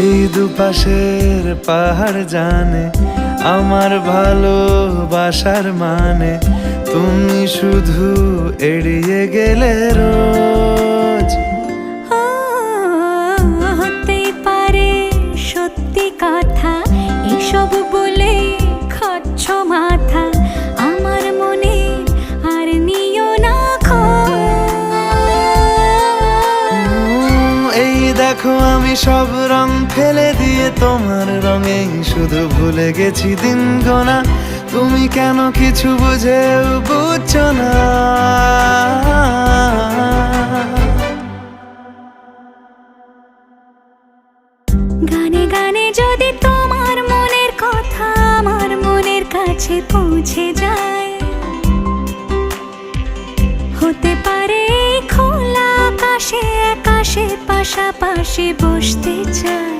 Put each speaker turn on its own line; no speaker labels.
এই দুপাশের পাহাড় জানে আমার ভালোবাসার মানে, তুমি শুধু এড়িয়ে গেলে রোজ।
হতেই পারে সত্যি কথা, এসব বলে খাচ্ছ মাথা আমার মনে, আর নিও না
এই দেখো আমি সব রং ফেলে দিয়ে তোমার রঙেই শুধু ভুলে গেছি দিন গোনা, তুমি কেন কিছু বুঝেও বুঝছো না।
গানে গানে যদি তোমার মনের কথা আমার মনের কাছে পৌঁছে যায়, হতে পারে খোলা আকাশে আকাশে পাশাপাশি বসতে চায়।